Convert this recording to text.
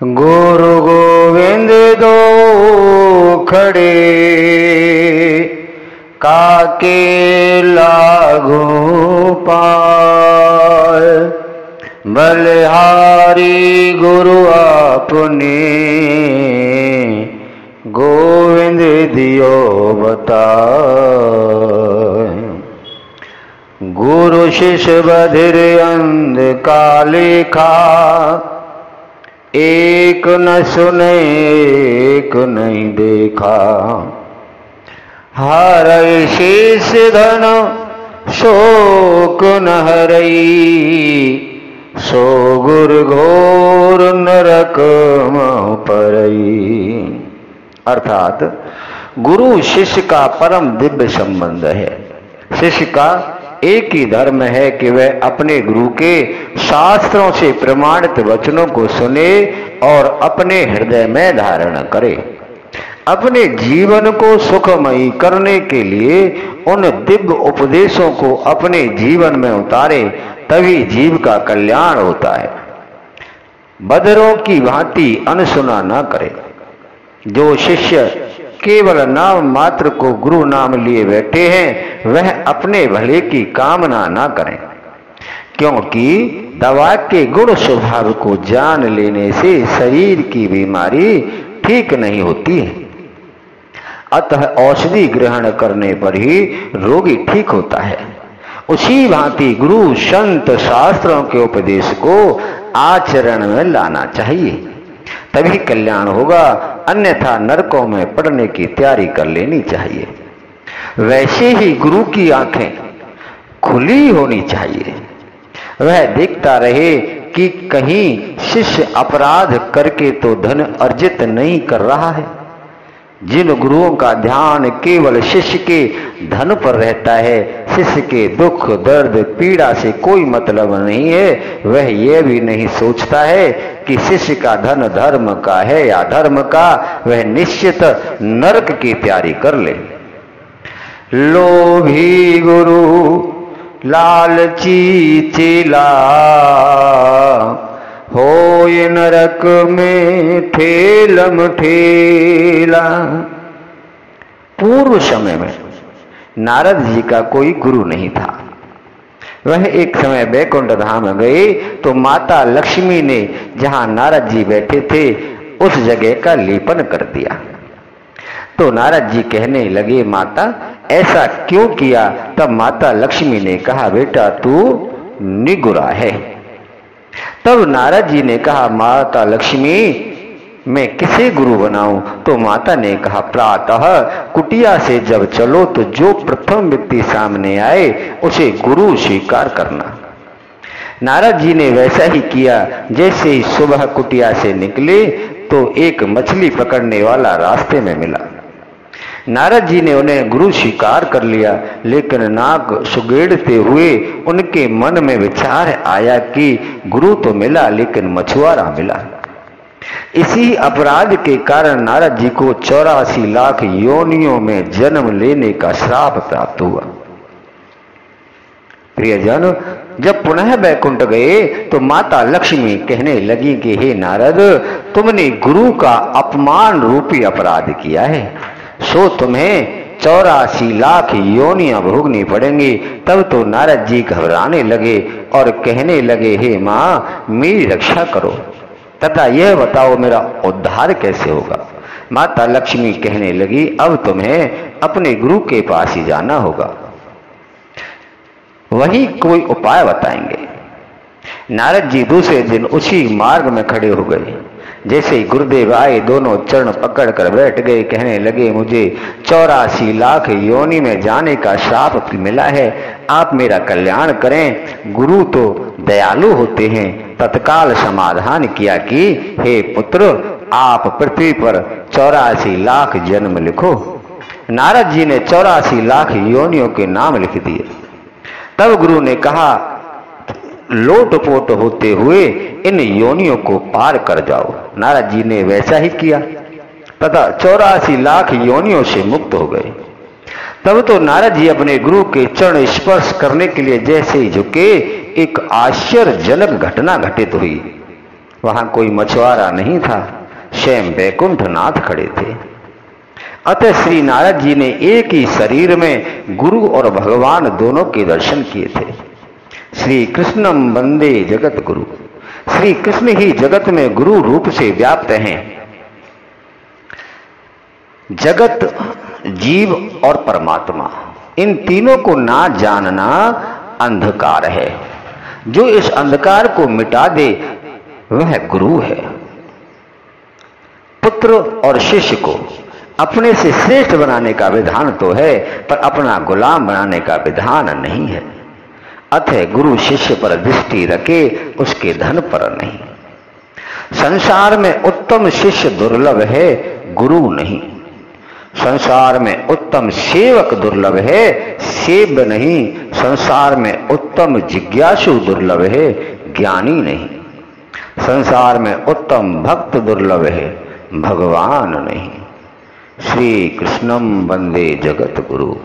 गुरु गोविंद दो खड़े, काके लागू पार। बलिहारी गुरु आपने, गोविंद दियो बताए। गुरु शिष्य बधिर अंध कालिखा, एक न सुने एक नहीं देखा। हरई शेष धन शोक न हरई, सो गुर घोर नरक मह परई। अर्थात गुरु शिष्य का परम दिव्य संबंध है। शिष्य का एक ही धर्म है कि वह अपने गुरु के शास्त्रों से प्रमाणित वचनों को सुने और अपने हृदय में धारण करे। अपने जीवन को सुखमयी करने के लिए उन दिव्य उपदेशों को अपने जीवन में उतारे, तभी जीव का कल्याण होता है। बदरों की भांति अनसुना न करे। जो शिष्य केवल नाम मात्र को गुरु नाम लिए बैठे हैं, वह अपने भले की कामना न करें, क्योंकि दवा के गुण स्वभाव को जान लेने से शरीर की बीमारी ठीक नहीं होती है। अतः औषधि ग्रहण करने पर ही रोगी ठीक होता है। उसी भांति गुरु संत शास्त्रों के उपदेश को आचरण में लाना चाहिए, तभी कल्याण होगा, अन्यथा नरकों में पड़ने की तैयारी कर लेनी चाहिए। वैसे ही गुरु की आंखें खुली होनी चाहिए। वह देखता रहे कि कहीं शिष्य अपराध करके तो धन अर्जित नहीं कर रहा है। जिन गुरुओं का ध्यान केवल शिष्य के धन पर रहता है, शिष्य के दुख दर्द पीड़ा से कोई मतलब नहीं है, वह यह भी नहीं सोचता है कि शिष्य का धन धर्म का है या धर्म का, वह निश्चित नरक की तैयारी कर ले। लोभी गुरु लालची चेला, होय नरक में ठेलम ठेला। पूर्व समय में नारद जी का कोई गुरु नहीं था। वह एक समय बैकुंठ धाम गए तो माता लक्ष्मी ने जहां नारद जी बैठे थे उस जगह का लेपन कर दिया। तो नारद जी कहने लगे, माता ऐसा क्यों किया? तब माता लक्ष्मी ने कहा, बेटा तू निगुरा है। तब नारद जी ने कहा, माता लक्ष्मी मैं किसे गुरु बनाऊं? तो माता ने कहा, प्रातः कुटिया से जब चलो तो जो प्रथम व्यक्ति सामने आए उसे गुरु स्वीकार करना। नारद जी ने वैसा ही किया। जैसे ही सुबह कुटिया से निकले तो एक मछली पकड़ने वाला रास्ते में मिला। नारद जी ने उन्हें गुरु स्वीकार कर लिया, लेकिन नाक सुगेड़ते हुए उनके मन में विचार आया कि गुरु तो मिला लेकिन मछुआरा मिला। इसी अपराध के कारण नारद जी को 84 लाख योनियों में जन्म लेने का श्राप प्राप्त हुआ। प्रियजन, जब पुनः बैकुंठ गए तो माता लक्ष्मी कहने लगी कि हे नारद, तुमने गुरु का अपमान रूपी अपराध किया है, सो तुम्हें 84 लाख योनियां भोगनी पड़ेंगी। तब तो नारद जी घबराने लगे और कहने लगे, हे माँ मेरी रक्षा करो तथा यह बताओ मेरा उद्धार कैसे होगा। माता लक्ष्मी कहने लगी, अब तुम्हें अपने गुरु के पास ही जाना होगा, वही कोई उपाय बताएंगे। नारद जी दूसरे दिन उसी मार्ग में खड़े हो गए। जैसे ही गुरुदेव आए दोनों चरण पकड़कर बैठ गए। कहने लगे, मुझे 84 लाख योनि में जाने का श्राप मिला है, आप मेरा कल्याण करें। गुरु तो दयालु होते हैं। तत्काल समाधान किया कि हे पुत्र, आप पृथ्वी पर 84 लाख जन्म लिखो। नारद जी ने 84 लाख योनियों के नाम लिख दिए। तब गुरु ने कहा, लोटपोट होते हुए इन योनियों को पार कर जाओ। नारद जी ने वैसा ही किया तथा 84 लाख योनियों से मुक्त हो गए। तब तो नारद जी अपने गुरु के चरण स्पर्श करने के लिए जैसे ही झुके, एक आश्चर्यजनक घटना घटित हुई। वहां कोई मछुआरा नहीं था, स्वयं वैकुंठ नाथ खड़े थे। अतः श्री नारद जी ने एक ही शरीर में गुरु और भगवान दोनों के दर्शन किए थे। श्री कृष्णम वंदे जगत गुरु, श्री कृष्ण ही जगत में गुरु रूप से व्याप्त हैं। जगत, जीव और परमात्मा, इन तीनों को ना जानना अंधकार है। जो इस अंधकार को मिटा दे वह गुरु है। पुत्र और शिष्य को अपने से श्रेष्ठ बनाने का विधान तो है, पर अपना गुलाम बनाने का विधान नहीं है। अतः गुरु शिष्य पर दृष्टि रखे, उसके धन पर नहीं। संसार में उत्तम शिष्य दुर्लभ है, गुरु नहीं। संसार में उत्तम सेवक दुर्लभ है, सेव्य नहीं। संसार में उत्तम जिज्ञासु दुर्लभ है, ज्ञानी नहीं। संसार में उत्तम भक्त दुर्लभ है, भगवान नहीं। श्री कृष्णम वंदे जगत गुरु।